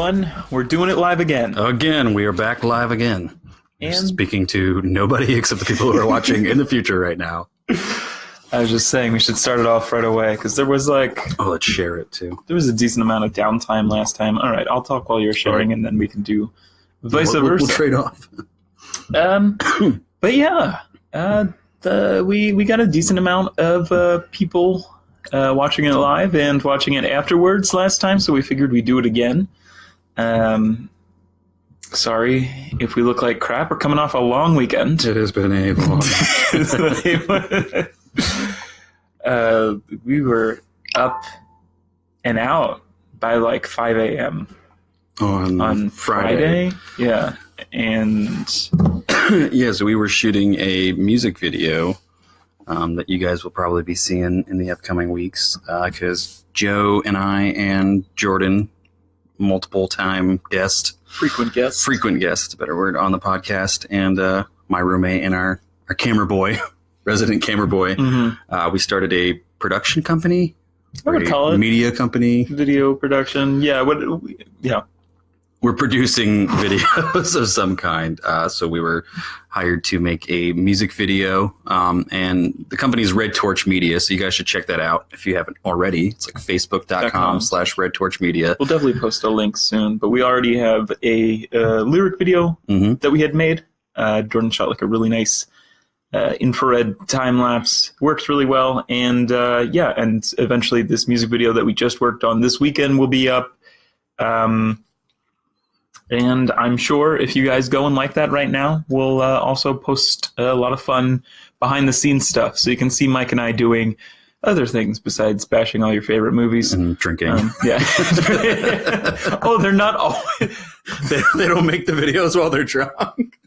everyone. We're doing it live again. Again, we are back live again. And speaking to nobody except the people who are watching in the future right now. I was just saying we should start it off right away because there was Oh, let's share it too. There was a decent amount of downtime last time. All right, I'll talk while you're sharing, and then we can do vice versa. We'll trade off. But yeah, we got a decent amount of people watching it live and watching it afterwards last time, so we figured we'd do it again. Sorry if we look like crap. We're coming off a long weekend. It has been a long we were up and out by like 5 a.m. on Friday. Yeah. And yeah, so we were shooting a music video that you guys will probably be seeing in the upcoming weeks because Joe and I and Jordan, multiple time frequent guest, it's a better word, on the podcast, and my roommate and our camera boy, resident camera boy, we started a production company. I would call it media company, video production. Yeah, we're producing videos of some kind. So we were hired to make a music video, and the company is Red Torch Media. So you guys should check that out if you haven't already. It's like facebook.com/Red Torch Media. We'll definitely post a link soon, but we already have a lyric video that we had made. Jordan shot like a really nice infrared time lapse, works really well. And and eventually this music video that we just worked on this weekend will be up. And I'm sure if you guys go and like that right now, we'll also post a lot of fun behind-the-scenes stuff. So you can see Mike and I doing other things besides bashing all your favorite movies. And drinking. Yeah. Oh, they're not always... they don't make the videos while they're drunk.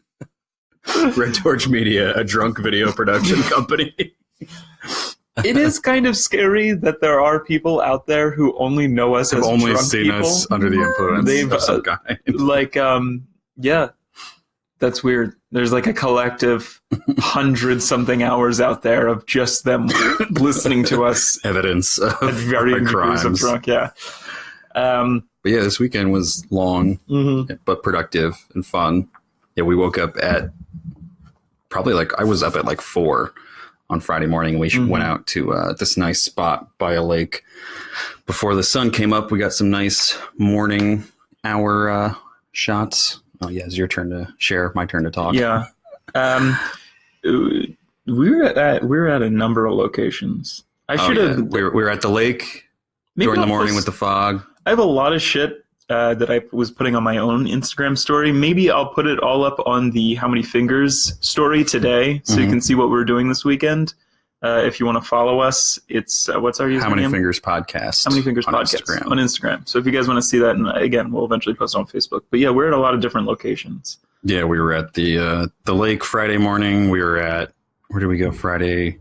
Red Torch Media, a drunk video production company. It is kind of scary that there are people out there who only know us as only drunk seen people. Us under the influence of some kind. That's weird. There's like a collective 100-something hours out there of just them listening to us. Evidence of varying degrees of drunk. Yeah. But yeah, this weekend was long, but productive and fun. Yeah, we woke up at I was up at 4 on Friday morning. We went out to this nice spot by a lake before the sun came up. We got some nice morning hour shots. Oh yeah, it's your turn to share. My turn to talk. Yeah, we were at a number of locations. I should have. Yeah. We were at the lake during the morning with the fog. I have a lot of shit that I was putting on my own Instagram story. Maybe I'll put it all up on the How Many Fingers story today, so you can see what we're doing this weekend. If you want to follow us, it's what's our username? How Many Fingers Podcast. How Many Fingers Podcast on Instagram. So if you guys want to see that, and again, we'll eventually post it on Facebook. But yeah, we're at a lot of different locations. Yeah, we were at the lake Friday morning. We were at, where did we go Friday?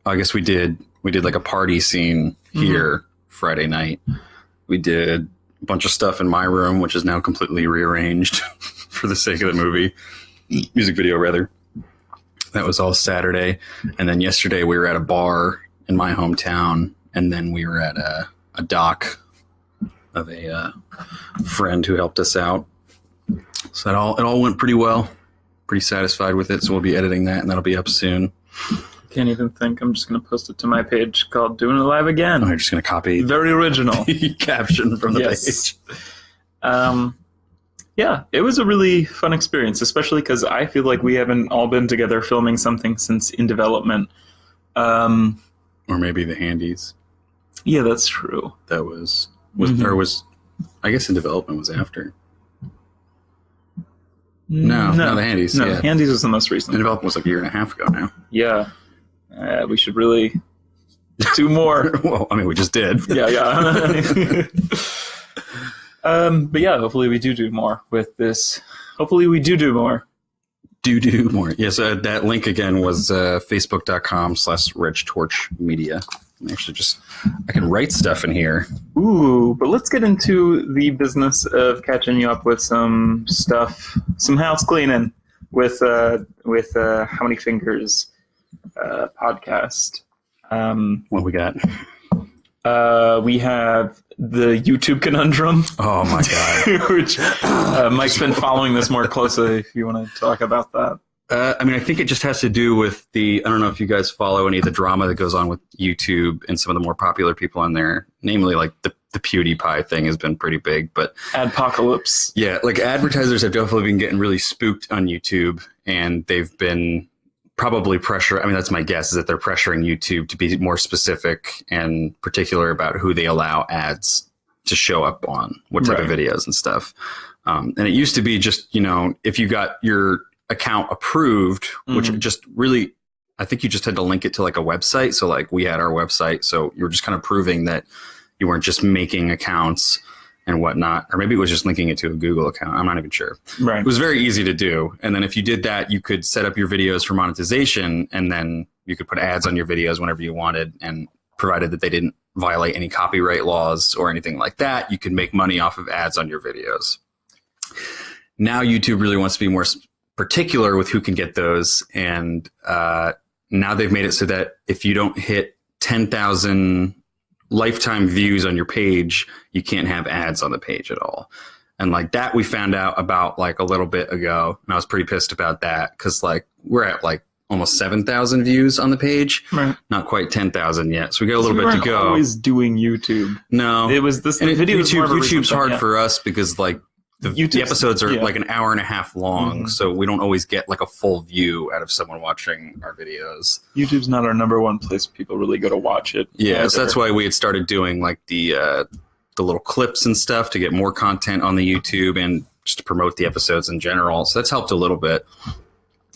Oh, I guess we did like a party scene here Friday night. We did a bunch of stuff in my room, which is now completely rearranged for the sake of the music video rather. That was all Saturday. And then yesterday we were at a bar in my hometown, and then we were at a dock of a friend who helped us out. So it all went pretty well. Pretty satisfied with it. So we'll be editing that, and that'll be up soon. Can't even think. I'm just going to post it to my page called Doing It Live Again. Oh, you're just going to copy very original caption from the page. Yeah, it was a really fun experience, especially because I feel like we haven't all been together filming something since In Development. Or maybe The Handies. Yeah, that's true. That was I guess In Development was after. No, The Handies. No, yeah. Handies was the most recent. In Development was like a year and a half ago now. Yeah. We should really do more. Well, I mean, we just did. Yeah. But yeah, hopefully we do more with this. Hopefully we do more. Do more. Yes, that link again was facebook.com/Red Torch Media. Actually, I can write stuff in here. Ooh, but let's get into the business of catching you up with some stuff, some house cleaning with How Many Fingers podcast. What we got? We have the YouTube conundrum. Oh my god! Which Mike's been following this more closely. If you want to talk about that. I mean, I think it just has to do with I don't know if you guys follow any of the drama that goes on with YouTube and some of the more popular people on there, namely like the PewDiePie thing has been pretty big, but Adpocalypse. Yeah, like advertisers have definitely been getting really spooked on YouTube, and they've been probably that's my guess, is that they're pressuring YouTube to be more specific and particular about who they allow ads to show up on, what type of videos and stuff. And it used to be just, if you got your account approved, which just really, I think you just had to link it to like a website. So like we had our website, so you were just kind of proving that you weren't just making accounts and whatnot, or maybe it was just linking it to a Google account. I'm not even sure. Right. It was very easy to do. And then if you did that, you could set up your videos for monetization, and then you could put ads on your videos whenever you wanted. And provided that they didn't violate any copyright laws or anything like that, you could make money off of ads on your videos. Now YouTube really wants to be more particular with who can get those. And now they've made it so that if you don't hit 10,000 lifetime views on your page, you can't have ads on the page at all. And like that we found out about like a little bit ago, and I was pretty pissed about that, because like we're at like almost 7,000 views on the page, right? Not quite 10,000 yet, so we got a little bit to go. Always doing YouTube. No, it was this. The video YouTube's hard for us because like the episodes are like an hour and a half long, so we don't always get like a full view out of someone watching our videos. YouTube's not our number one place people really go to watch it. Yeah, so that's why we had started doing like the little clips and stuff to get more content on the YouTube and just to promote the episodes in general. So that's helped a little bit.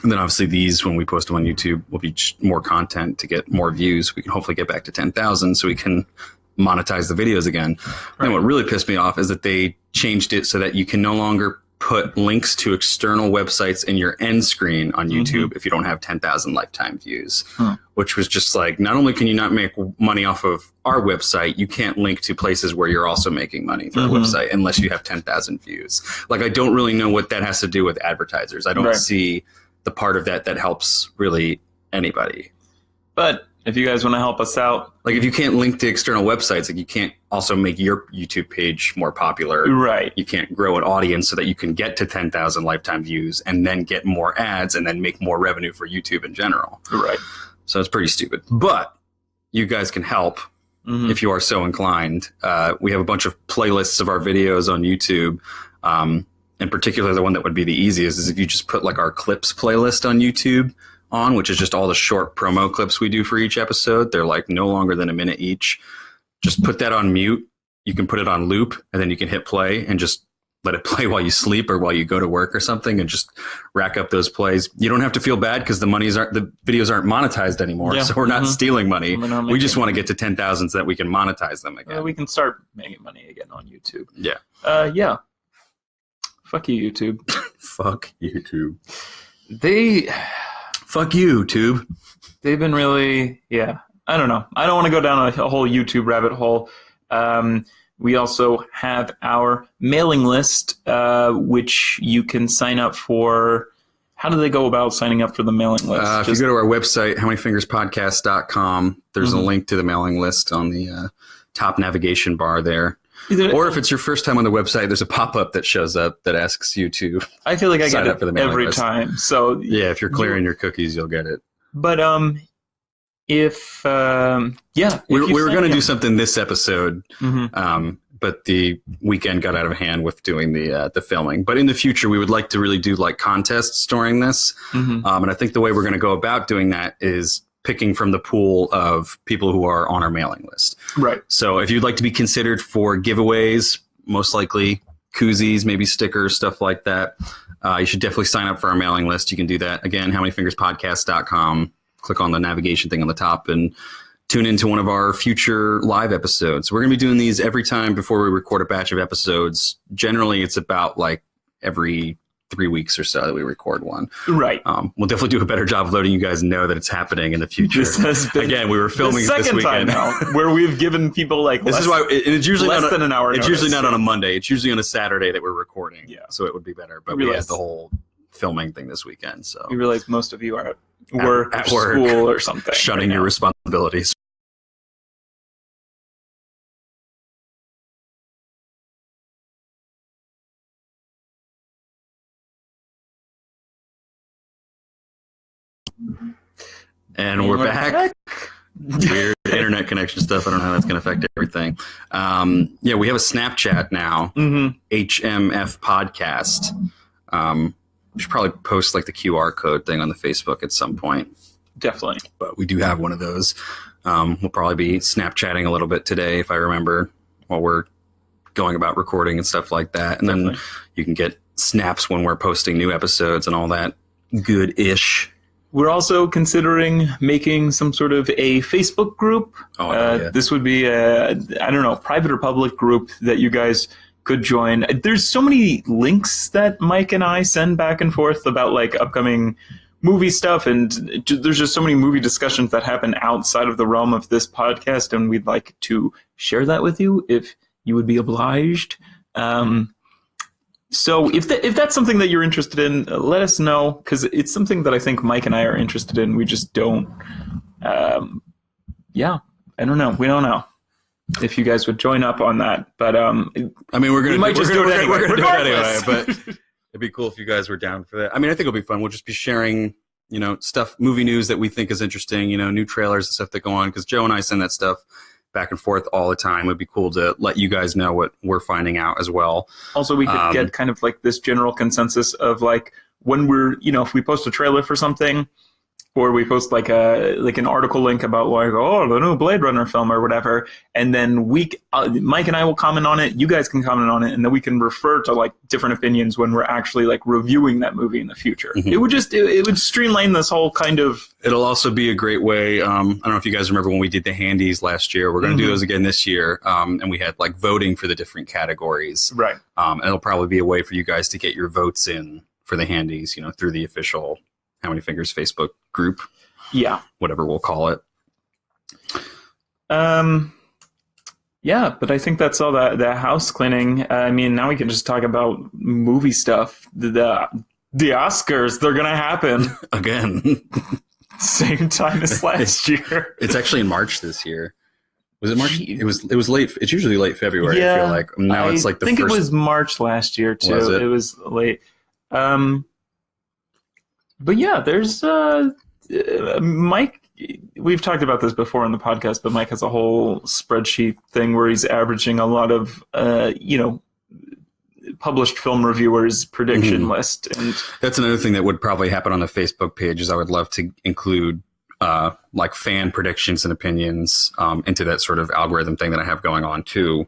And then obviously these, when we post them on YouTube, will be more content to get more views. We can hopefully get back to 10,000 so we can monetize the videos again. Right. And what really pissed me off is that they changed it so that you can no longer put links to external websites in your end screen on YouTube if you don't have 10,000 lifetime views, which was just like, not only can you not make money off of our website, you can't link to places where you're also making money through our website unless you have 10,000 views. Like, I don't really know what that has to do with advertisers. I don't see the part of that helps really anybody. But if you guys want to help us out, like if you can't link to external websites, like you can't also make your YouTube page more popular. Right. You can't grow an audience so that you can get to 10,000 lifetime views and then get more ads and then make more revenue for YouTube in general. Right. So it's pretty stupid. But you guys can help if you are so inclined. We have a bunch of playlists of our videos on YouTube. In particular, the one that would be the easiest is if you just put like our clips playlist on YouTube on, which is just all the short promo clips we do for each episode. They're like no longer than a minute each. Just put that on mute. You can put it on loop, and then you can hit play and just let it play while you sleep or while you go to work or something, and just rack up those plays. You don't have to feel bad because the videos aren't monetized anymore. So we're not stealing money. We just want to get to 10,000 so that we can monetize them again. We can start making money again on YouTube. Yeah. Yeah. Fuck you, YouTube. Fuck YouTube. Fuck you, Tube. They've been really, I don't know. I don't want to go down a whole YouTube rabbit hole. We also have our mailing list, which you can sign up for. How do they go about signing up for the mailing list? If you go to our website, howmanyfingerspodcast.com, there's a link to the mailing list on the top navigation bar there. Or if it's your first time on the website, there's a pop-up that shows up that asks you to I feel like I get it for the every list. time. So yeah, if you're clearing your cookies, you'll get it. But if we were going to do something this episode, but the weekend got out of hand with doing the filming. But in the future, we would like to really do like contests during this. And I think the way we're going to go about doing that is picking from the pool of people who are on our mailing list. Right. So if you'd like to be considered for giveaways, most likely koozies, maybe stickers, stuff like that, you should definitely sign up for our mailing list. You can do that. Again, howmanyfingerspodcast.com. Click on the navigation thing on the top and tune into one of our future live episodes. We're going to be doing these every time before we record a batch of episodes. Generally, it's about like every 3 weeks or so that we record one. Right. We'll definitely do a better job of letting you guys know that it's happening in the future. This has been again, we were filming the this second weekend time now where we've given people like this is why it's usually less than an hour. It's usually not on a Monday. It's usually on a Saturday that we're recording. Yeah. So it would be better. But we had the whole filming thing this weekend. So we realize most of you are at work, or school, or something. Shunning your responsibilities. And we're back. Weird internet connection stuff. I don't know how that's going to affect everything. Yeah, we have a Snapchat now. HMF Podcast. We should probably post like the QR code thing on the Facebook at some point. Definitely. But we do have one of those. We'll probably be Snapchatting a little bit today, if I remember, while we're going about recording and stuff like that. And then you can get snaps when we're posting new episodes and all that good-ish. We're also considering making some sort of a Facebook group. This would be a, I don't know, private or public group that you guys could join. There's so many links that Mike and I send back and forth about like upcoming movie stuff, and there's just so many movie discussions that happen outside of the realm of this podcast, and we'd like to share that with you if you would be obliged. So if that's something that you're interested in, let us know, because it's something that I think Mike and I are interested in. We just don't. I don't know. We don't know if you guys would join up on that. But I mean, we're going to do it anyway. But it'd be cool if you guys were down for that. I mean, I think it'll be fun. We'll just be sharing, stuff, movie news that we think is interesting. New trailers and stuff that go on, because Joe and I send that stuff back and forth all the time. It'd be cool to let you guys know what we're finding out as well. Also, we could get kind of like this general consensus of like when we're, if we post a trailer for something, or we post like an article link about like, the new Blade Runner film or whatever, and then Mike and I will comment on it, you guys can comment on it, and then we can refer to like different opinions when we're actually like reviewing that movie in the future. It would streamline this whole kind of. It'll also be a great way. I don't know if you guys remember when we did the handies last year. We're going to do those again this year, and we had like voting for the different categories. Right. And it'll probably be a way for you guys to get your votes in for the handies, through the official How Many Fingers Facebook group. Yeah. Whatever we'll call it. Yeah, but I think that's all that house cleaning. I mean, now we can just talk about movie stuff. The Oscars, they're going to happen. Again. Same time as last year. It's actually in March this year. Was it March? It was late. It's usually late February, I feel like. Now it's like the first. I think it was March last year, too. It was late. But yeah, there's Mike. We've talked about this before on the podcast, but Mike has a whole spreadsheet thing where he's averaging a lot of, published film reviewers' prediction list. And that's another thing that would probably happen on the Facebook page. Is I would love to include like fan predictions and opinions into that sort of algorithm thing that I have going on too,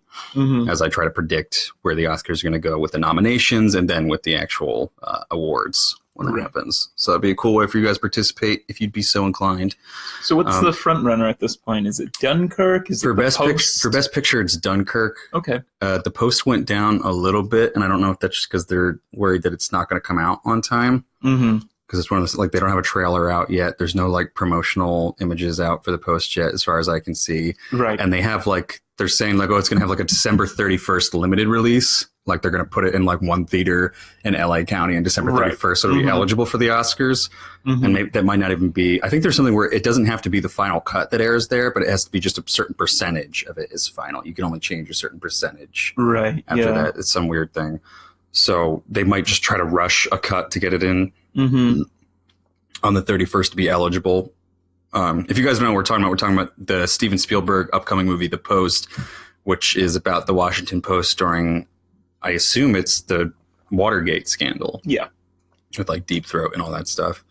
as I try to predict where the Oscars are going to go with the nominations and then with the actual awards when it happens. So that'd be a cool way for you guys to participate if you'd be so inclined. So what's the front runner at this point? Is it Dunkirk? Is for it best for best picture? It's Dunkirk. Okay. The Post went down a little bit, and I don't know if that's just because they're worried that it's not going to come out on time. Because it's one of those, like, they don't have a trailer out yet. There's no like promotional images out for the Post yet, as far as I can see. Right. And they have like, they're saying like, it's going to have like a December 31st limited release. Like they're going to put it in like one theater in LA County on December 31st. So it'll be eligible for the Oscars. And maybe that might not even be, I think there's something where it doesn't have to be the final cut that airs there, but it has to be just a certain percentage of it is final. You can only change a certain percentage. Right. After that, it's some weird thing. So they might just try to rush a cut to get it in on the 31st to be eligible. If you guys know what we're talking about the Steven Spielberg upcoming movie, The Post, which is about the Washington Post during, I assume it's the Watergate scandal. Yeah. With like Deep Throat and all that stuff.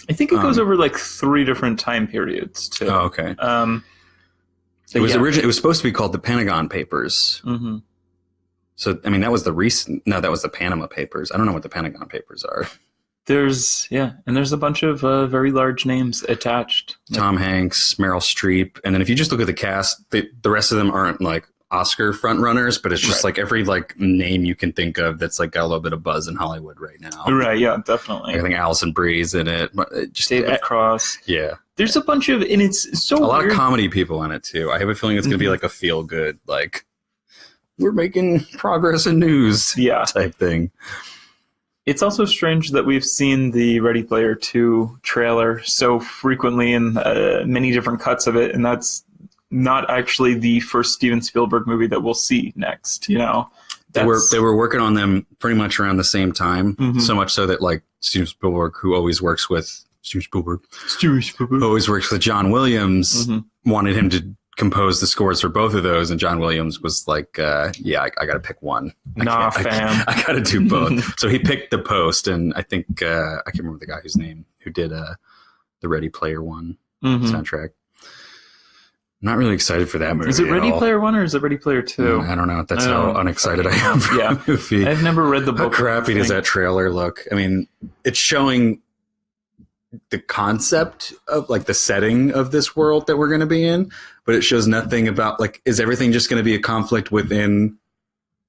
I think it goes over like 3 different time periods too. Oh, okay. It was supposed to be called the Pentagon Papers. So, I mean, that was that was the Panama Papers. I don't know what the Pentagon Papers are. There's a bunch of very large names attached. Tom Hanks, Meryl Streep. And then if you just look at the cast, the rest of them aren't like Oscar frontrunners, but it's just like every like name you can think of that's like got a little bit of buzz in Hollywood right now. Right, yeah, definitely. I think Alison Brie's in it. Just David Cross. Yeah. There's a bunch of, and it's so a lot weird. of comedy people in it too. I have a feeling it's going to be like a feel good, like we're making progress in news type thing. It's also strange that we've seen the Ready Player 2 trailer so frequently in many different cuts of it, and that's not actually the first Steven Spielberg movie that we'll see next, you know? They were working on them pretty much around the same time, so much so that like Steven Spielberg, who always works with Steven Spielberg, Steven Spielberg. always works with John Williams, wanted him to compose the scores for both of those, and John Williams was like, yeah, I got to pick one. Nah, fam. I got to do both. So he picked The Post, and I think, I can't remember the guy who did the Ready Player One soundtrack. I'm not really excited for that movie. Is it Ready Player One or is it Ready Player Two? I don't know. That's how unexcited I am for the movie. I've never read the book. How crappy does that trailer look? I mean, it's showing the concept of like the setting of this world that we're going to be in, but it shows nothing about like, is everything just going to be a conflict within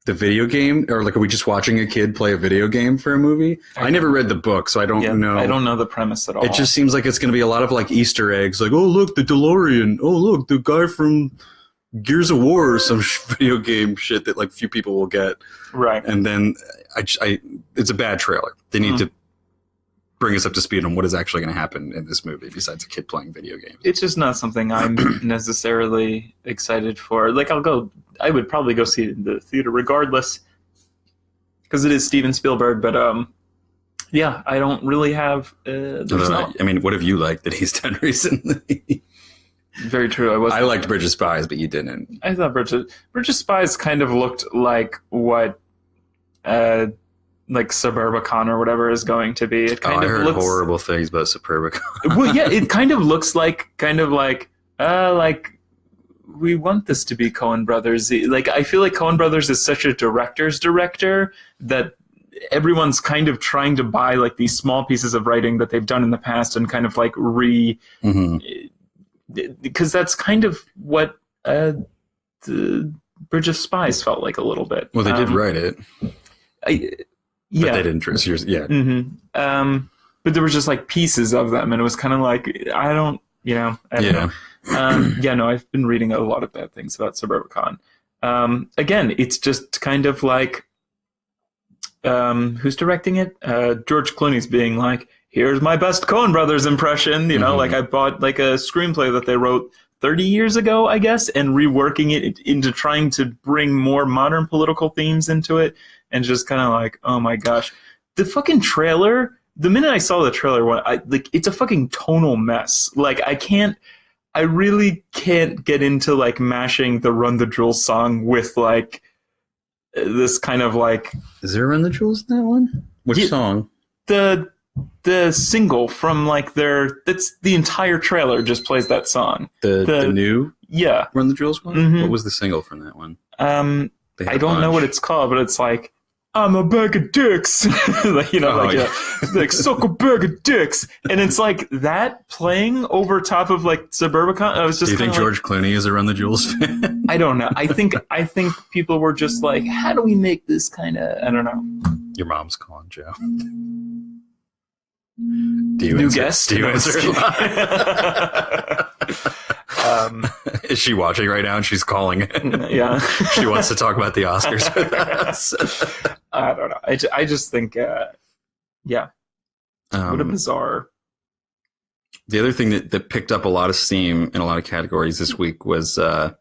the video game, or like, are we just watching a kid play a video game for a movie? I never read the book, so I don't know. I don't know the premise at all. It just seems like it's going to be a lot of like Easter eggs, like, oh look, the DeLorean, oh look, the guy from Gears of War or some video game shit that like few people will get. Right. And then it's a bad trailer. They need to bring us up to speed on what is actually going to happen in this movie besides a kid playing video games. It's just not something I'm necessarily excited for. Like, I would probably go see it in the theater regardless because it is Steven Spielberg, but yeah, I don't really have I mean, what have you liked that he's done recently? Very true. I liked Bridge of Spies, but you didn't. I thought Bridge of Spies kind of looked like what like Suburbicon or whatever is going to be. It kind I of heard looks horrible things about Suburbicon. well, yeah, it kind of looks like we want this to be Coen Brothers. Like, I feel like Coen Brothers is such a director's director that everyone's kind of trying to buy like these small pieces of writing that they've done in the past and kind of like because that's kind of what the Bridge of Spies felt like a little bit. Well, they did write it. Yeah. But they didn't. But there was just like pieces of them, and it was kind of like, I don't know. I've been reading a lot of bad things about Suburbicon. Again, it's just kind of like, who's directing it? George Clooney's being like, here's my best Coen Brothers impression. You know, like I bought like a screenplay that they wrote 30 years ago, I guess, and reworking it into trying to bring more modern political themes into it. And just kind of like, oh my gosh, the fucking trailer. The minute I saw the trailer, it's a fucking tonal mess. Like, I really can't get into like mashing the Run the Jewels song with like this kind of like. Is there Run the Jewels in that one? Which song? The single from like that's the entire trailer just plays that song. The new Run the Jewels one. What was the single from that one? I don't know what it's called, but it's like, I'm a bag of dicks. Like, like suck a bag of dicks. And it's like that playing over top of like Suburbicon. I was just. Do you think George Clooney is a Run the Jewels fan? I don't know. I think people were just like, how do we make this kind of, I don't know. Your mom's calling, Joe. New guest? Do you answer? Is she watching right now and she's calling it? Yeah. She wants to talk about the Oscars with us. I don't know. I just think, what a bizarre. The other thing that picked up a lot of steam in a lot of categories this week was, I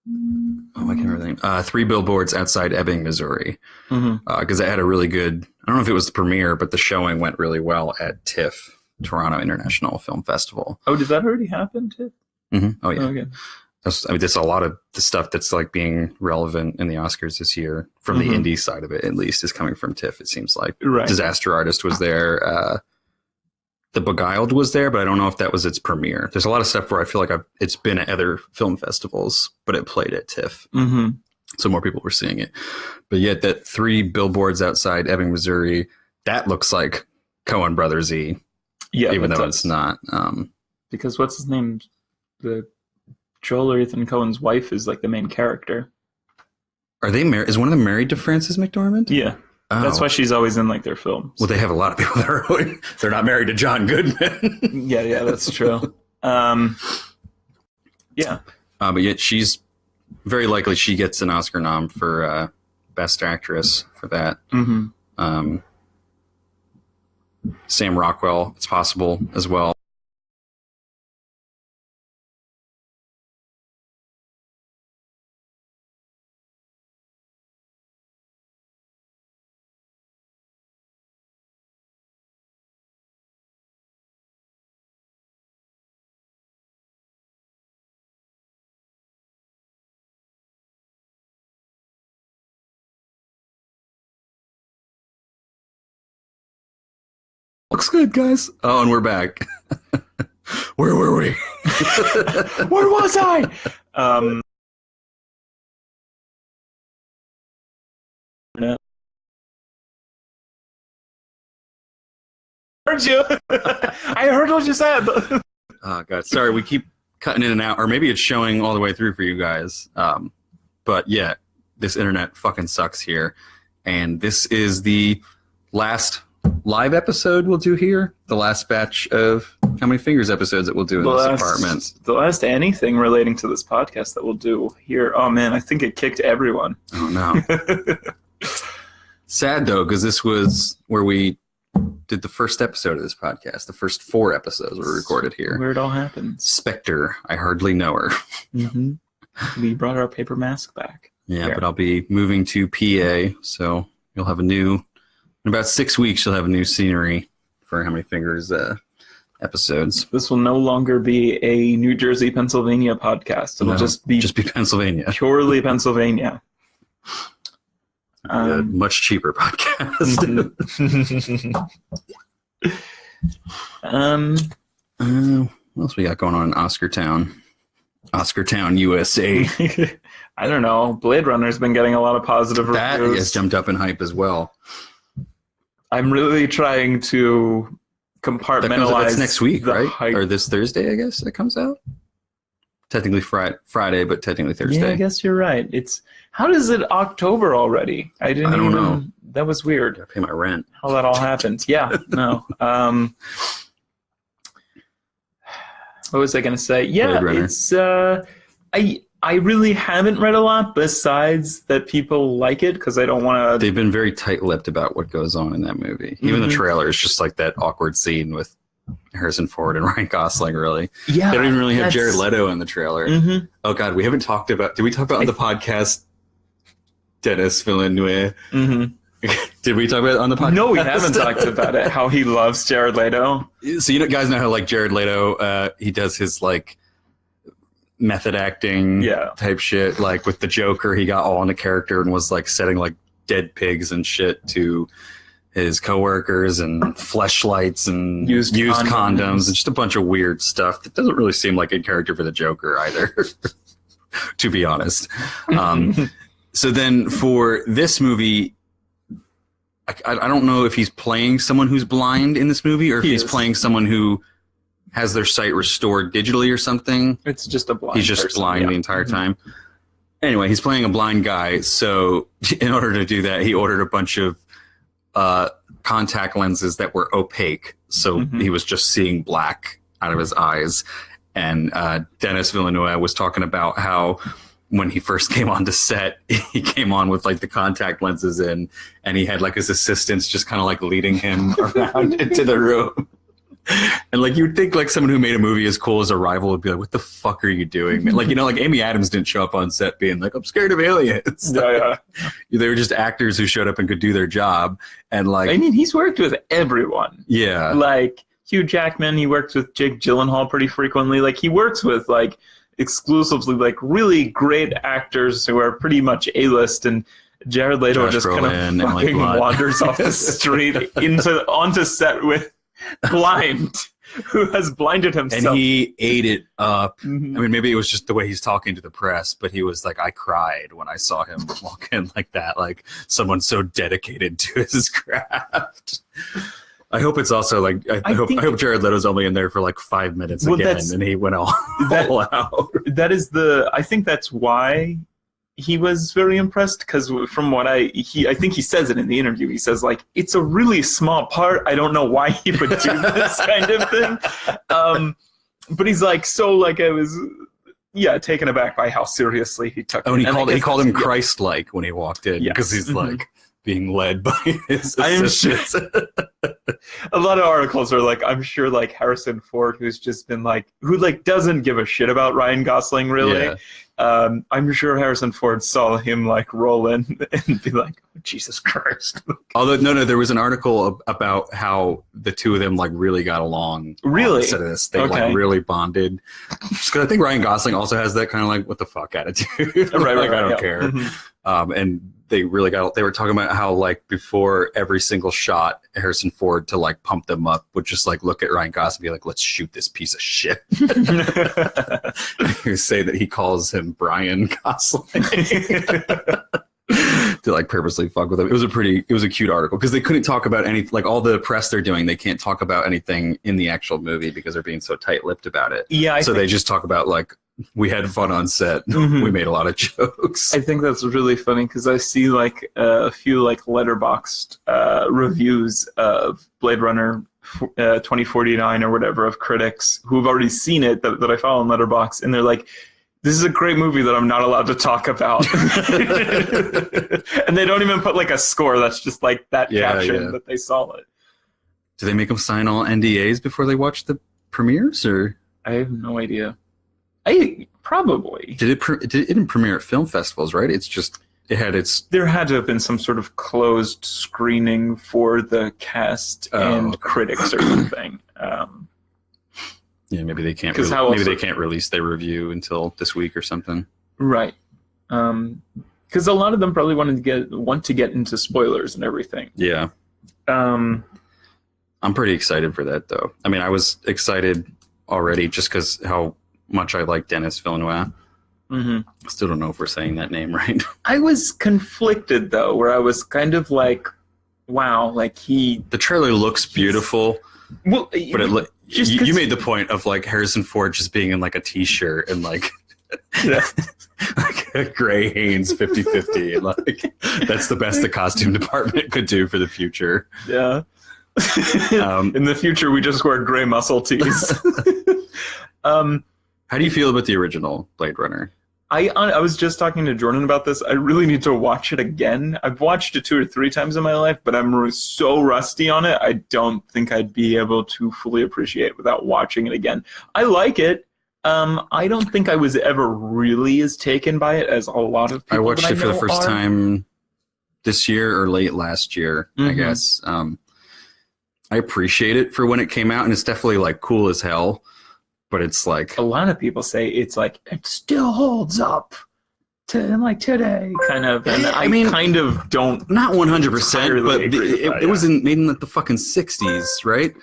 can't remember the name. 3 Billboards Outside Ebbing, Missouri. Because it had a really good, I don't know if it was the premiere, but the showing went really well at TIFF, Toronto International Film Festival. Oh, did that already happen, TIFF? Oh, yeah. Oh, okay. There's a lot of the stuff that's like being relevant in the Oscars this year from the indie side of it, at least, is coming from TIFF. It seems like Disaster Artist was there. The Beguiled was there, but I don't know if that was its premiere. There's a lot of stuff where I feel like it's been at other film festivals, but it played at TIFF. So more people were seeing it. But yet that 3 Billboards Outside Ebbing, Missouri, that looks like Coen Brothers-y. Yeah, even though it's not. Because what's his name? The Joel or Ethan Coen's wife is like the main character. Are they married? Is one of them married to Frances McDormand? Yeah. Oh. That's why she's always in like their films. Well, they have a lot of people that are they're not married to John Goodman. yeah, that's true. Yeah. But yet she's very likely she gets an Oscar nom for Best Actress for that. Sam Rockwell, it's possible as well. looks good, guys. Oh, and we're back. Where were we? Where was I? Heard you. I heard what you said. Oh god, sorry, we keep cutting in and out, or maybe it's showing all the way through for you guys. But yeah, this internet fucking sucks here, and this is the last live episode we'll do here. The last batch of How Many Fingers episodes that we'll do in this apartment. The last anything relating to this podcast that we'll do here. Oh man, I think it kicked everyone. Oh no. Sad though, because this was where we did the first episode of this podcast. The first 4 episodes were recorded here. Where it all happens. Spectre, I hardly know her. Mm-hmm. We brought our paper mask back. Yeah, Here. but I'll be moving to PA, so you'll have in about 6 weeks, you'll have a new scenery for How Many Fingers episodes. This will no longer be a New Jersey, Pennsylvania podcast. It'll just be Pennsylvania. Purely Pennsylvania. A much cheaper podcast. What else we got going on in Oscartown? Oscartown, USA. I don't know. Blade Runner's been getting a lot of positive That reviews. has jumped up in hype as well. I'm really trying to compartmentalize. That's next week, right? Hype. Or this Thursday, I guess it comes out. Technically Friday, but technically Thursday. Yeah, I guess you're right. How does it October already? I don't know. That was weird. I pay my rent. How that all happened. Yeah, no. What was I going to say? Yeah, it's I really haven't read a lot besides that people like it because I don't want to. They've been very tight-lipped about what goes on in that movie. Even the trailer is just like that awkward scene with Harrison Ford and Ryan Gosling, really. Yeah. They don't even really have Jared Leto in the trailer. Mm-hmm. Oh, God, we haven't talked about... Did we talk about on the podcast Denis Villeneuve? Mm-hmm. Did we talk about it on the podcast? No, we haven't talked about it, how he loves Jared Leto. So guys know how, like, Jared Leto, he does his, like, method acting type shit. Like, with the Joker, he got all into character and was, like, setting, like, dead pigs and shit to his coworkers and fleshlights and used condoms and just a bunch of weird stuff that doesn't really seem like in character for the Joker either, to be honest. So then for this movie, I don't know if he's playing someone who's blind in this movie or if he's playing someone who has their sight restored digitally or something. It's just a blind He's just person, blind the entire time. Anyway, he's playing a blind guy. So in order to do that, he ordered a bunch of contact lenses that were opaque. So he was just seeing black out of his eyes. And Denis Villeneuve was talking about how when he first came onto set, he came on with like the contact lenses in, and he had like his assistants just kind of like leading him around into the room. And like you'd think like someone who made a movie as cool as Arrival would be like, what the fuck are you doing? Like, like Amy Adams didn't show up on set being like, I'm scared of aliens. Yeah. They were just actors who showed up and could do their job. And like, I mean, he's worked with everyone. Yeah. Like Hugh Jackman, he works with Jake Gyllenhaal pretty frequently. Like he works with like exclusively like really great actors who are pretty much A-list, and Jared Leto just kind of fucking wanders off the street onto set with blind, who has blinded himself. And he ate it up. I mean, maybe it was just the way he's talking to the press, but he was like, I cried when I saw him walk in like that, like someone so dedicated to his craft. I hope it's also like, I hope Jared Leto's only in there for like 5 minutes again, and he went all out. I think that's why he was very impressed, because from what I think he says it in the interview. He says like, it's a really small part. I don't know why he would do this kind of thing. But he's like, so like I was, taken aback by how seriously he took it. Oh, and he called him Christ-like when he walked in, because he's like being led by his assistants. A lot of articles are like, I'm sure like Harrison Ford, who's just been like, who like doesn't give a shit about Ryan Gosling really. Yeah. I'm sure Harrison Ford saw him like roll in and be like, oh, Jesus Christ. Although no, there was an article about how the two of them like really got along. Really? Instead of this, they like really bonded. Just because I think Ryan Gosling also has that kind of like what the fuck attitude. Right, like I don't care. And they really got. They were talking about how like before every single shot, Harrison Ford to like pump them up would just like look at Ryan Gosling and be like, "Let's shoot this piece of shit." You say that he calls him Brian Gosling. To like purposely fuck with him. It was a cute article because they couldn't talk about any, like all the press they're doing, they can't talk about anything in the actual movie because they're being so tight-lipped about it. Yeah, so they just talk about like, we had fun on set. We made a lot of jokes. I think that's really funny because I see like a few like letterboxed reviews of Blade Runner 2049 or whatever of critics who've already seen it that I follow on Letterboxd, and they're like, this is a great movie that I'm not allowed to talk about. And they don't even put like a score. That's just like that caption that they saw it. Do they make them sign all NDAs before they watch the premieres, or? I have no idea. Probably. It didn't premiere at film festivals, right? There had to have been some sort of closed screening for the cast and critics or something. Yeah, maybe they can't. They can't release their review until this week or something. Right. Because a lot of them probably want to get into spoilers and everything. Yeah. I'm pretty excited for that, though. I mean, I was excited already just because how much I like Denis Villeneuve. I still don't know if we're saying that name right. I was conflicted, though, where I was kind of like, wow, like The trailer looks beautiful. Well, but you made the point of like Harrison Ford just being in like a t-shirt and like, like a gray Hanes 50-50. And like, that's the best the costume department could do for the future. Yeah. In the future, we just wear gray muscle tees. How do you feel about the original Blade Runner? I was just talking to Jordan about this. I really need to watch it again. I've watched it 2 or 3 times in my life, but I'm so rusty on it, I don't think I'd be able to fully appreciate it without watching it again. I like it. I don't think I was ever really as taken by it as a lot of people. I watched it for the first time this year or late last year, I guess. I appreciate it for when it came out, and it's definitely like cool as hell. But it's like a lot of people say it's like it still holds up to like today, kind of. And I mean, kind of don't, not 100%, but it wasn't made in like the fucking 60s, right?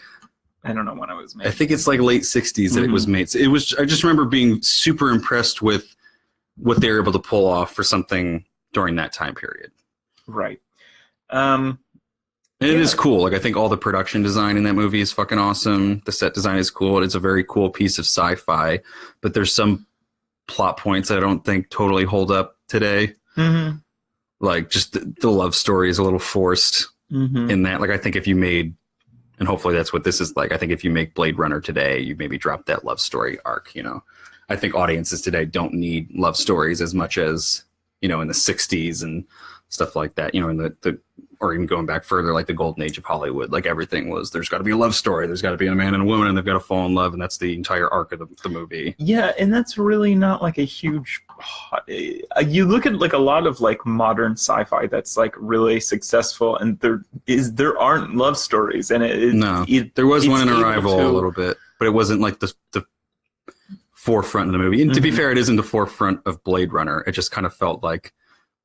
I don't know when it was made. I think it's like late 60s that it was made. So it was. I just remember being super impressed with what they were able to pull off for something during that time period. Right. It is cool. Like, I think all the production design in that movie is fucking awesome. The set design is cool. It's a very cool piece of sci-fi, but there's some plot points that I don't think totally hold up today. Like, just the love story is a little forced in that. Like, I think if you made, and hopefully that's what this is like, I think if you make Blade Runner today, you maybe drop that love story arc, you know? I think audiences today don't need love stories as much as, you know, in the 60s and stuff like that, you know, in the or even going back further, like the golden age of Hollywood, like everything was, there's got to be a love story, there's got to be a man and a woman, and they've got to fall in love, and that's the entire arc of the movie. Yeah, and that's really not like a huge. You look at like a lot of like modern sci-fi that's like really successful, and there aren't love stories, and there was one in Arrival a little bit, but it wasn't like the forefront of the movie. And to be fair, it isn't the forefront of Blade Runner. It just kind of felt like,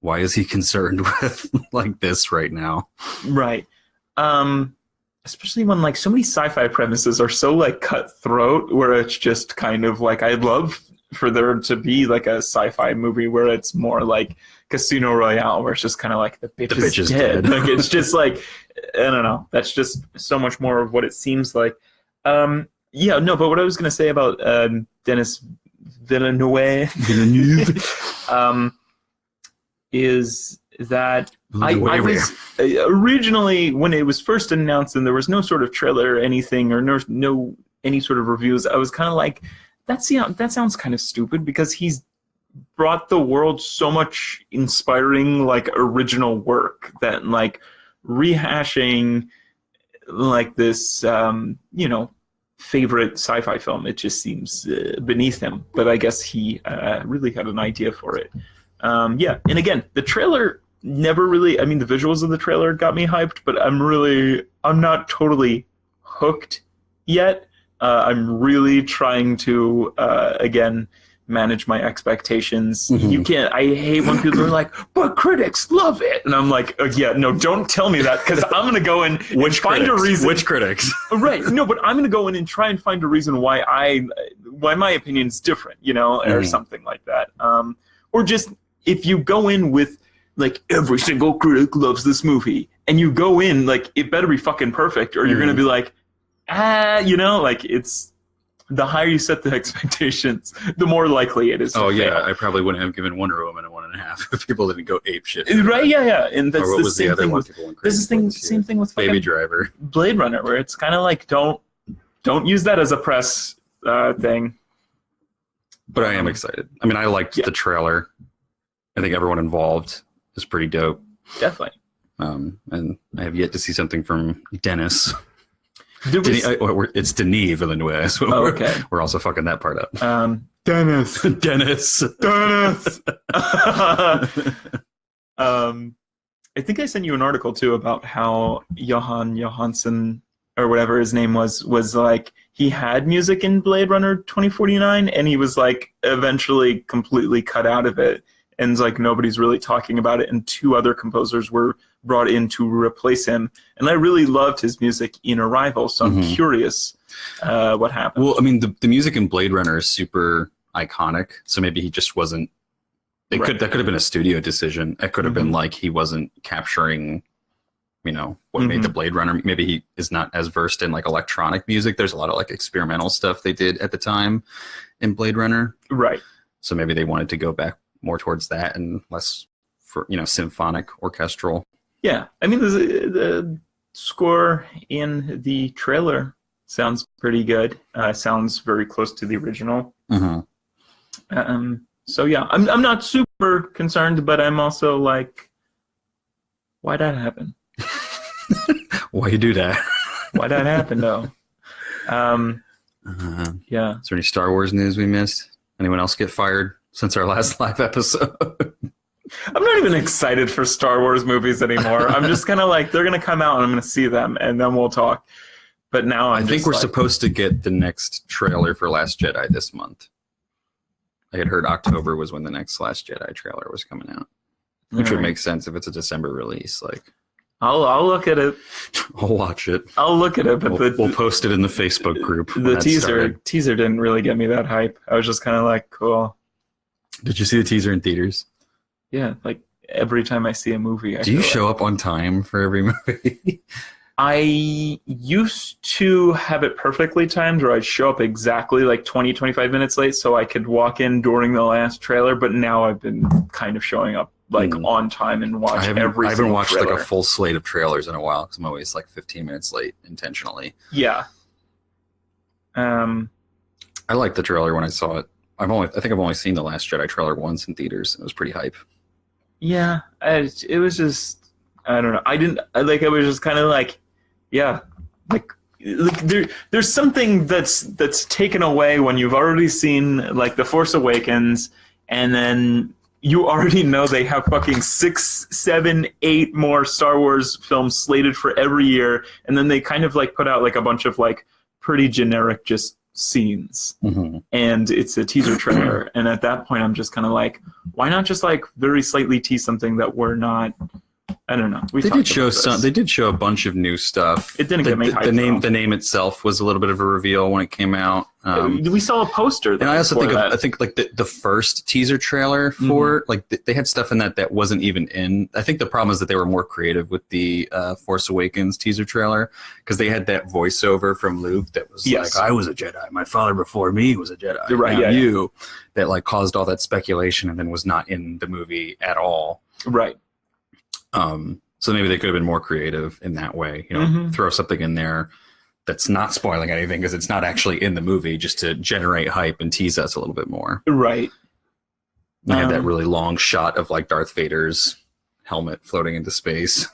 why is he concerned with like this right now? Right. Especially when like so many sci-fi premises are so like cutthroat, where it's just kind of like, I'd love for there to be like a sci-fi movie where it's more like Casino Royale, where it's just kind of like the bitch is dead. Like, it's just like, I don't know. That's just so much more of what it seems like. Yeah, no, but what I was going to say about Denis Villeneuve is that I was originally, when it was first announced and there was no sort of trailer or anything, or no any sort of reviews, I was kind of like, that sounds kind of stupid, because he's brought the world so much inspiring like original work that like rehashing like this you know, favorite sci-fi film, it just seems beneath him. But I guess he really had an idea for it. Yeah, and again, the trailer never really, I mean, the visuals of the trailer got me hyped, but I'm not totally hooked yet. I'm really trying to, again, manage my expectations. You can't. I hate when people are like, "But critics love it," and I'm like, "Yeah, no, don't tell me that because I'm gonna go in and find a reason." Which critics? Right? No, but I'm gonna go in and try and find a reason why my opinion's different, or something like that. Or just if you go in with like every single critic loves this movie, and you go in like it better be fucking perfect, or you're gonna be like, like it's. The higher you set the expectations, the more likely it is to fail. I probably wouldn't have given Wonder Woman a 1.5 if people didn't go ape shit. Right? Yeah. And that's or what the was same the other thing one with people went crazy same thing with Baby Driver, Blade Runner, where it's kind of like don't use that as a press thing. But I am excited. I mean, I liked the trailer. I think everyone involved is pretty dope. Definitely. And I have yet to see something from Dennis. It's Denis Villeneuve. So we're also fucking that part up. Dennis. I think I sent you an article too about how Johan Johansson or whatever his name was like he had music in Blade Runner 2049 and he was like eventually completely cut out of it. And like nobody's really talking about it, and 2 other composers were brought in to replace him. And I really loved his music in Arrival, so I'm curious what happened. Well, I mean, the music in Blade Runner is super iconic, so maybe he just wasn't. That could have been a studio decision. It could have been like he wasn't capturing, what made the Blade Runner. Maybe he is not as versed in like electronic music. There's a lot of like experimental stuff they did at the time in Blade Runner, right? So maybe they wanted to go back more towards that and less for symphonic orchestral. Yeah, I mean the score in the trailer sounds pretty good. Sounds very close to the original. So yeah, I'm not super concerned, but I'm also like, why'd that happen? Why you do that? Why'd that happen though? Yeah. Is there any Star Wars news we missed? Anyone else get fired since our last live episode? I'm not even excited for Star Wars movies anymore. I'm just kind of like, they're going to come out and I'm going to see them and then we'll talk. But now I think we're supposed to get the next trailer for Last Jedi this month. I had heard October was when the next Last Jedi trailer was coming out, which would make sense if it's a December release. Like, I'll look at it. I'll watch it. I'll look at it, but we'll post it in the Facebook group. The teaser didn't really get me that hype. I was just kind of like, cool. Did you see the teaser in theaters? Yeah, like every time I see a movie. Do you show up on time for every movie? I used to have it perfectly timed where I'd show up exactly like 20, 25 minutes late so I could walk in during the last trailer, but now I've been kind of showing up like on time and watch every I haven't watched trailer. Like a full slate of trailers in a while because I'm always like 15 minutes late intentionally. Yeah. I liked the trailer when I saw it. I think I've only seen the Last Jedi trailer once in theaters. It was pretty hype. Yeah, it was just, I don't know. I was just kind of like, yeah, like there's something that's taken away when you've already seen like The Force Awakens, and then you already know they have fucking 6, 7, 8 more Star Wars films slated for every year, and then they kind of like put out like a bunch of like pretty generic just scenes, and it's a teaser trailer, and at that point I'm just kind of like, why not just like very slightly tease something that we're not, I don't know. They did show some. They did show a bunch of new stuff. It didn't get me hyped. The name itself was a little bit of a reveal when it came out. We saw a poster, and I also think like the first teaser trailer for like they had stuff in that wasn't even in. I think the problem is that they were more creative with the Force Awakens teaser trailer because they had that voiceover from Luke that was like, "I was a Jedi. My father before me was a Jedi. You're right. Now you." That like caused all that speculation and then was not in the movie at all. Right. So maybe they could have been more creative in that way, throw something in there that's not spoiling anything because it's not actually in the movie, just to generate hype and tease us a little bit more. Right. They had that really long shot of like Darth Vader's helmet floating into space.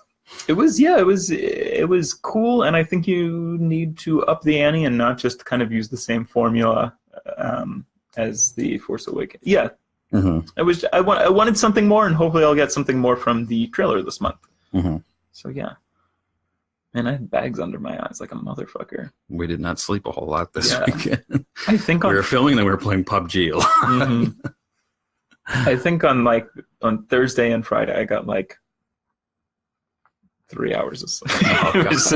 It was cool, and I think you need to up the ante and not just kind of use the same formula as the Force Awakens. Yeah. I wanted something more, and hopefully I'll get something more from the trailer this month. So yeah. Man, I had bags under my eyes like a motherfucker. We did not sleep a whole lot this Yeah. weekend. I think We were filming and we were playing PUBG a lot. Mhm. I think on Thursday and Friday I got like 3 hours of sleep. Oh, It was-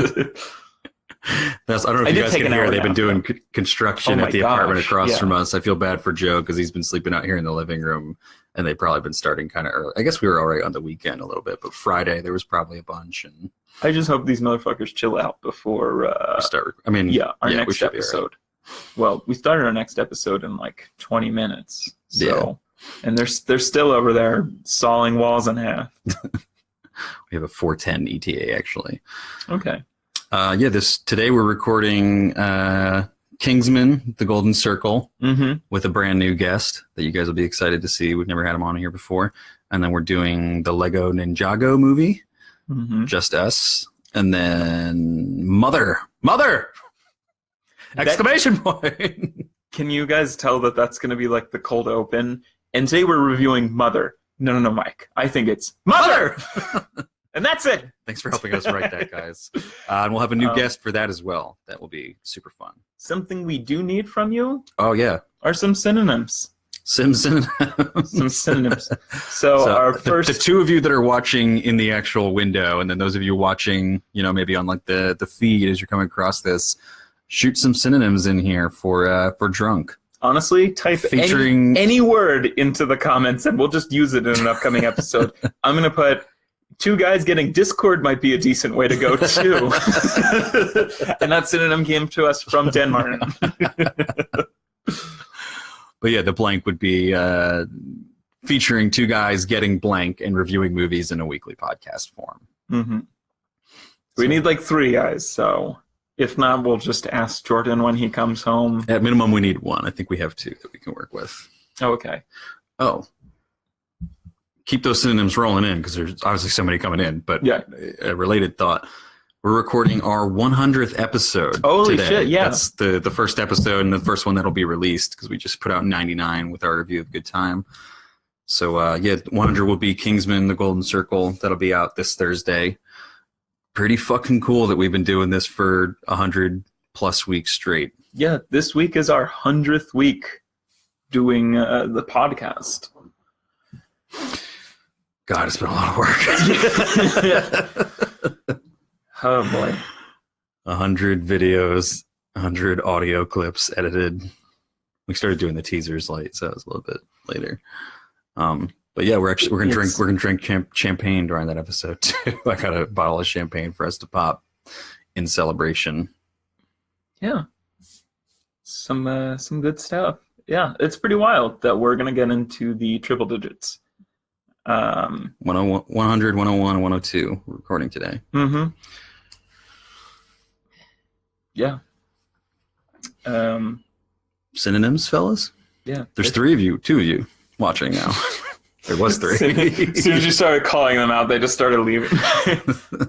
I don't know I if you did guys take can an hear. hour They've been nap, doing though. construction Oh my at the apartment gosh, across yeah. from us. I feel bad for Joe because he's been sleeping out here in the living room, and they've probably been starting kind of early. I guess we were already on the weekend a little bit, but Friday there was probably a bunch, and I just hope these motherfuckers chill out before we start. I mean, our we next should be all right. episode. Well, we started our next episode in like 20 minutes. So, and they're still over there sawing walls in half. We have a 410 ETA actually. Okay. Today we're recording Kingsman: The Golden Circle Mm-hmm. with a brand new guest that you guys will be excited to see. We've never had him on here before, and then we're doing the Lego Ninjago movie, Mm-hmm. Just Us, and then Mother, exclamation point. Can you guys tell that that's going to be like the cold open? And today we're reviewing Mother. No, Mike. I think it's Mother! And that's it. Thanks for helping us write that, guys. And we'll have a new Um, guest for that as well. That will be super fun. Something we do need from you Oh yeah, are some synonyms. Simpson. Some synonyms. So our the first... two of you that are watching in the actual window, and then those of you watching, maybe on like the feed as you're coming across this, shoot some synonyms in here for drunk. Honestly, type Featuring- any word into the comments and we'll just use it in an upcoming episode. I'm going to put two guys getting Discord might be a decent way to go too. And that synonym came to us from Denmark. But yeah, the blank would be featuring two guys getting blank and reviewing movies in a weekly podcast form. Mm-hmm. We need like 3 guys, so if not, we'll just ask Jordan when he comes home. At minimum, we need one. I think we have 2 that we can work with. Oh, okay. Oh. Keep those synonyms rolling in because there's obviously so many coming in. But Yeah. a related thought. We're recording our 100th episode Holy today. shit, yeah. That's the first episode and the first one that'll be released because we just put out 99 with our review of Good Time. So, 100 will be Kingsman: The Golden Circle. That'll be out this Thursday. Pretty fucking cool that we've been doing this for 100 plus weeks straight. Yeah, this week is our 100th week doing the podcast. God, it's been a lot of work. Oh, boy. 100 videos, 100 audio clips edited. We started doing the teasers late, so it was a little bit later. But yeah, we're gonna drink champagne during that episode too. I got a bottle of champagne for us to pop in celebration. Yeah. Some good stuff. Yeah, it's pretty wild that we're gonna get into the triple digits. 101, 100, 101, 102. We're recording today. Mm-hmm. Yeah. Synonyms, fellas? Yeah. There's 3 of you, 2 of you watching now. There was 3. As soon as you started calling them out, they just started leaving.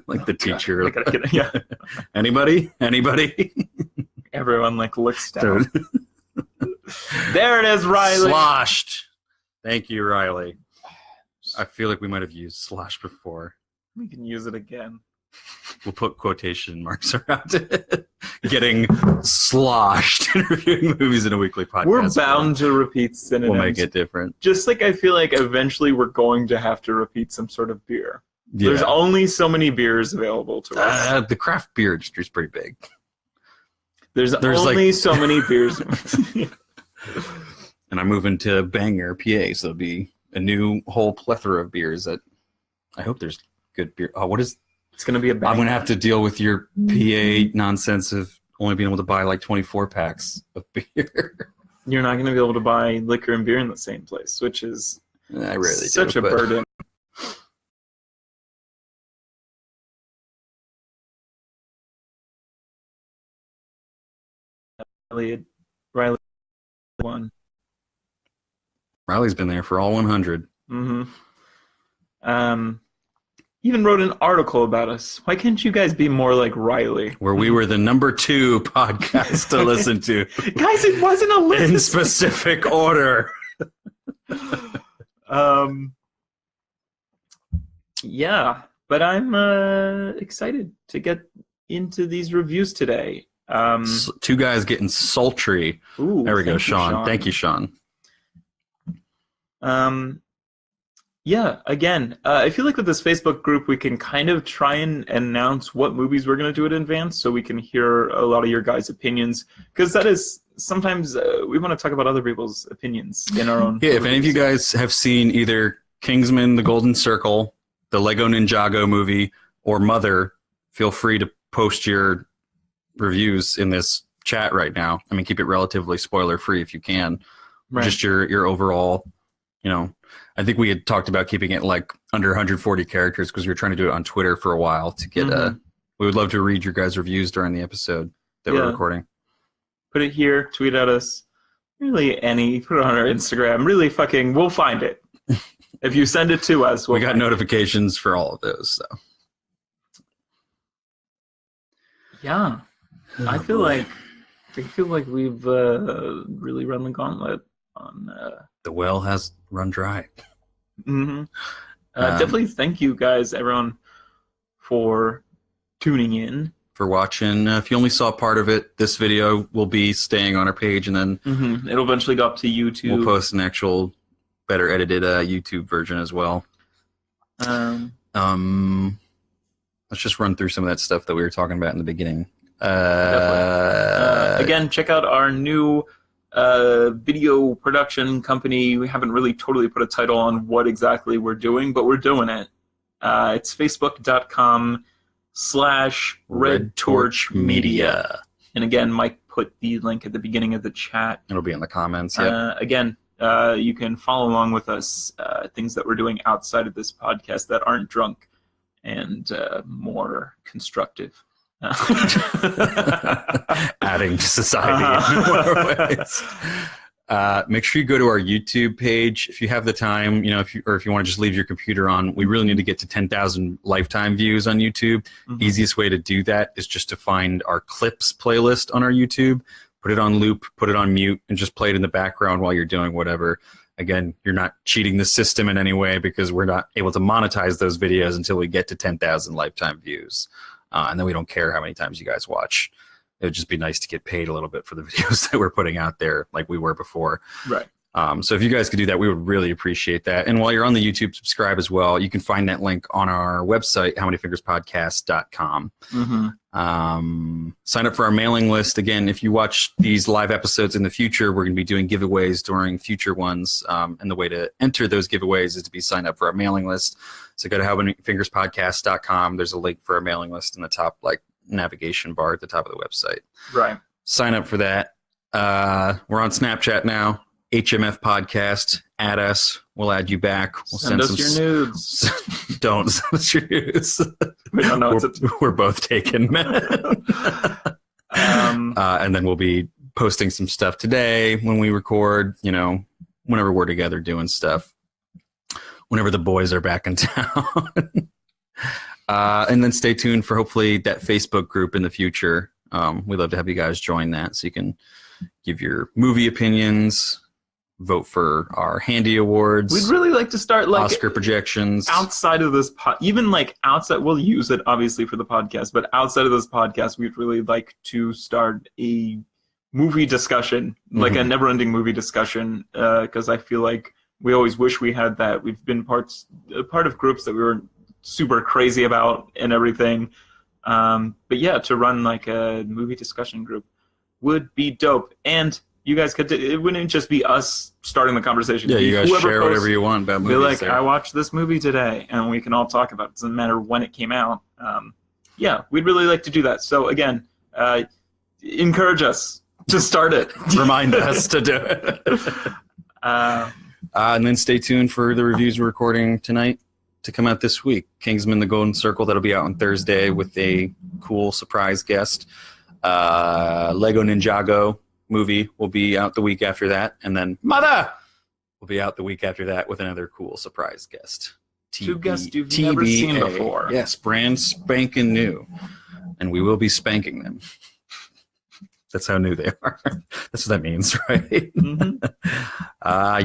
Like the teacher. I gotta get it. Yeah. Anybody? Everyone looks down. There it is, Riley. Sloshed. Thank you, Riley. I feel like we might have used slosh before. We can use it again. We'll put quotation marks around it. Getting sloshed in reviewing movies in a weekly podcast. We're bound to repeat synonyms. We'll make it different. Just like I feel like eventually we're going to have to repeat some sort of beer. Yeah. There's only so many beers available to us. The craft beer industry is pretty big. There's only so many beers. And I'm moving to Bangor, PA, so there'll be a new whole plethora of beers that I hope there's good beer. Oh, what is... It's going to be a bang. I'm going to have to deal with your PA nonsense of only being able to buy like 24 packs of beer. You're not going to be able to buy liquor and beer in the same place, which is I rarely such do, a burden. Riley won. Riley's been there for all 100. Mm-hmm. Even wrote an article about us. Why can't you guys be more like Riley? Where we were the number 2 podcast to listen to. Guys, it wasn't a list. In specific order. Yeah, but I'm excited to get into these reviews today. Two guys getting sultry. Ooh, there we go, Sean. Thank you, Sean. Yeah, again, I feel like with this Facebook group, we can kind of try and announce what movies we're going to do in advance so we can hear a lot of your guys' opinions. Because that is, sometimes we want to talk about other people's opinions in our own. Yeah, if any of you guys have seen either Kingsman: The Golden Circle, the Lego Ninjago movie, or Mother, feel free to post your reviews in this chat right now. I mean, keep it relatively spoiler-free if you can. Right. Just your overall, I think we had talked about keeping it like under 140 characters because we were trying to do it on Twitter for a while to get we would love to read your guys' reviews during the episode that we're recording. Put it here, tweet at us. Really put it on our Instagram. Really we'll find it. If you send it to us, we got notifications for all of those. So. Yeah. I feel like we've really run the gauntlet on the well has run dry. Mm-hmm. Definitely thank you guys, everyone, for tuning in. For watching. If you only saw part of it, this video will be staying on our page, and then it'll eventually go up to YouTube. We'll post an actual, better edited YouTube version as well. Let's just run through some of that stuff that we were talking about in the beginning. Again, check out our new video production company. We haven't really totally put a title on what exactly we're doing, but we're doing it. It's facebook.com/Red Torch Media. And again, Mike put the link at the beginning of the chat. It'll be in the comments. Yeah. Again, you can follow along with us, things that we're doing outside of this podcast that aren't drunk and more constructive. Adding to society in more ways. Make sure you go to our YouTube page if you have the time. If you want to just leave your computer on. We really need to get to 10,000 lifetime views on YouTube. Easiest way to do that is just to find our clips playlist on our YouTube, put it on loop, put it on mute, and just play it in the background while you're doing whatever. Again, you're not cheating the system in any way because we're not able to monetize those videos until we get to 10,000 lifetime views. And then we don't care how many times you guys watch. It would just be nice to get paid a little bit for the videos that we're putting out there like we were before. Right. So if you guys could do that, we would really appreciate that. And while you're on the YouTube, subscribe as well. You can find that link on our website, howmanyfingerspodcast.com. Sign up for our mailing list. Again, if you watch these live episodes in the future, we're going to be doing giveaways during future ones. And the way to enter those giveaways is to be signed up for our mailing list. So go to howmanyfingerspodcast.com. There's a link for our mailing list in the top navigation bar at the top of the website. Right. Sign up for that. We're on Snapchat now. HMF Podcast. Add us. We'll add you back. We'll send us your nudes. Don't send us your nudes. We don't know. We're both taken. And then we'll be posting some stuff today when we record, whenever we're together doing stuff. Whenever the boys are back in town. And then stay tuned for hopefully that Facebook group in the future. We'd love to have you guys join that so you can give your movie opinions, vote for our Handy Awards. We'd really like to start Oscar projections. Outside of this, even outside, we'll use it obviously for the podcast, but outside of this podcast, we'd really like to start a movie discussion, like a never-ending movie discussion, because I feel like we always wish we had that. We've been part of groups that we were super crazy about and everything. But yeah, to run a movie discussion group would be dope. And you guys it wouldn't just be us starting the conversation. Yeah, you guys share whatever you want about movies. Be I watched this movie today, and we can all talk about it. It doesn't matter when it came out. Yeah, we'd really like to do that. So again, encourage us to start it. Remind us to do it. And then stay tuned for the reviews we're recording tonight to come out this week. Kingsman: The Golden Circle, that'll be out on Thursday with a cool surprise guest. Lego Ninjago movie will be out the week after that. And then Mother will be out the week after that with another cool surprise guest. Two guests you've never seen before. Yes, brand spanking new. And we will be spanking them. That's how new they are. That's what that means, right?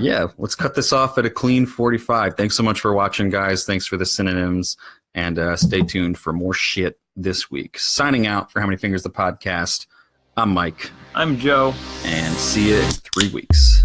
Yeah, let's cut this off at a clean 45. Thanks so much for watching, guys. Thanks for the synonyms. And stay tuned for more shit this week. Signing out for How Many Fingers the Podcast, I'm Mike. I'm Joe. And see you in 3 weeks.